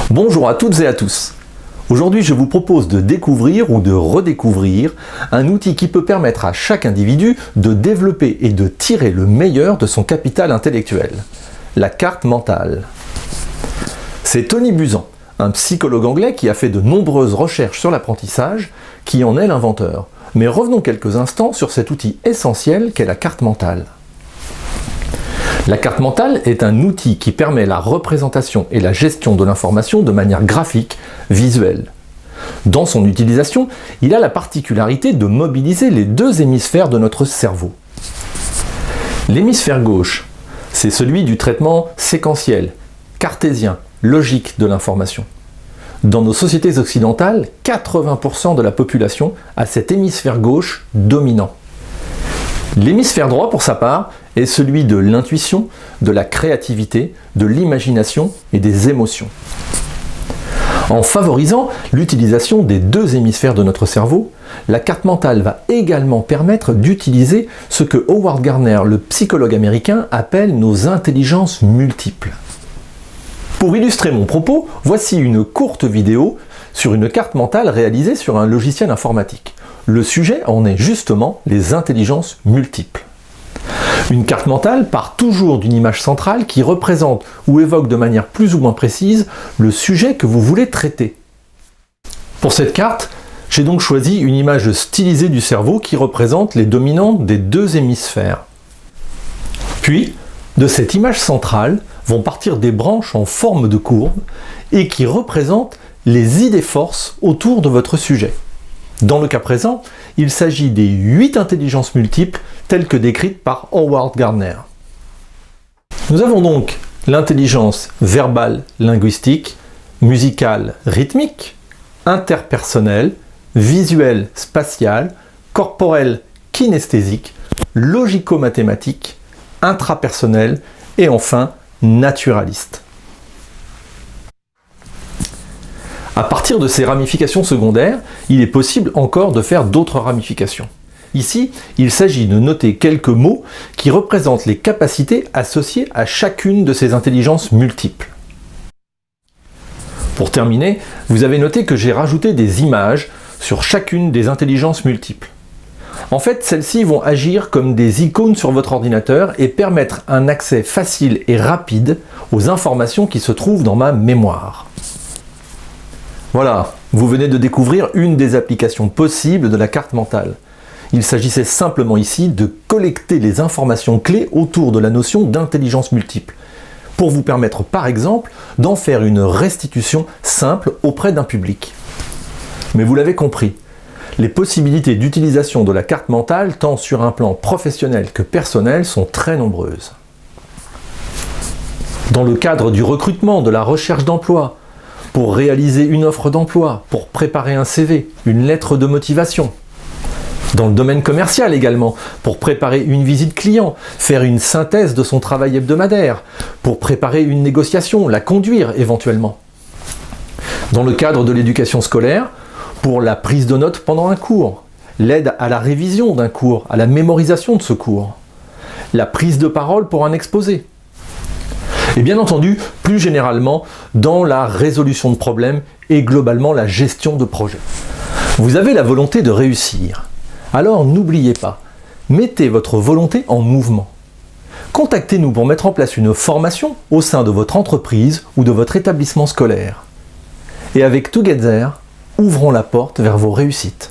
Bonjour à toutes et à tous. Aujourd'hui, je vous propose de découvrir ou de redécouvrir un outil qui peut permettre à chaque individu de développer et de tirer le meilleur de son capital intellectuel, la carte mentale. C'est Tony Buzan, un psychologue anglais qui a fait de nombreuses recherches sur l'apprentissage, qui en est l'inventeur. Mais revenons quelques instants sur cet outil essentiel qu'est la carte mentale. La carte mentale est un outil qui permet la représentation et la gestion de l'information de manière graphique, visuelle. Dans son utilisation, il a la particularité de mobiliser les deux hémisphères de notre cerveau. L'hémisphère gauche, c'est celui du traitement séquentiel, cartésien, logique de l'information. Dans nos sociétés occidentales, 80% de la population a cet hémisphère gauche dominant. L'hémisphère droit, pour sa part, est celui de l'intuition, de la créativité, de l'imagination et des émotions. En favorisant l'utilisation des deux hémisphères de notre cerveau, la carte mentale va également permettre d'utiliser ce que Howard Gardner, le psychologue américain, appelle nos intelligences multiples. Pour illustrer mon propos, voici une courte vidéo sur une carte mentale réalisée sur un logiciel informatique. Le sujet en est justement les intelligences multiples. Une carte mentale part toujours d'une image centrale qui représente ou évoque de manière plus ou moins précise le sujet que vous voulez traiter. Pour cette carte, j'ai donc choisi une image stylisée du cerveau qui représente les dominantes des deux hémisphères. Puis, de cette image centrale vont partir des branches en forme de courbe et qui représentent les idées-forces autour de votre sujet. Dans le cas présent, il s'agit des 8 intelligences multiples telles que décrites par Howard Gardner. Nous avons donc l'intelligence verbale linguistique, musicale rythmique, interpersonnelle, visuelle spatiale, corporelle kinesthésique, logico-mathématique, intrapersonnelle et enfin naturaliste. À partir de ces ramifications secondaires, il est possible encore de faire d'autres ramifications. Ici, il s'agit de noter quelques mots qui représentent les capacités associées à chacune de ces intelligences multiples. Pour terminer, vous avez noté que j'ai rajouté des images sur chacune des intelligences multiples. En fait, celles-ci vont agir comme des icônes sur votre ordinateur et permettre un accès facile et rapide aux informations qui se trouvent dans ma mémoire. Voilà, vous venez de découvrir une des applications possibles de la carte mentale. Il s'agissait simplement ici de collecter les informations clés autour de la notion d'intelligence multiple, pour vous permettre par exemple d'en faire une restitution simple auprès d'un public. Mais vous l'avez compris, les possibilités d'utilisation de la carte mentale, tant sur un plan professionnel que personnel, sont très nombreuses. Dans le cadre du recrutement, de la recherche d'emploi, pour réaliser une offre d'emploi, pour préparer un CV, une lettre de motivation. Dans le domaine commercial également, pour préparer une visite client, faire une synthèse de son travail hebdomadaire, pour préparer une négociation, la conduire éventuellement. Dans le cadre de l'éducation scolaire, pour la prise de notes pendant un cours, l'aide à la révision d'un cours, à la mémorisation de ce cours, la prise de parole pour un exposé. Et bien entendu, plus généralement, dans la résolution de problèmes et globalement la gestion de projets. Vous avez la volonté de réussir. Alors n'oubliez pas, mettez votre volonté en mouvement. Contactez-nous pour mettre en place une formation au sein de votre entreprise ou de votre établissement scolaire. Et avec Together, ouvrons la porte vers vos réussites.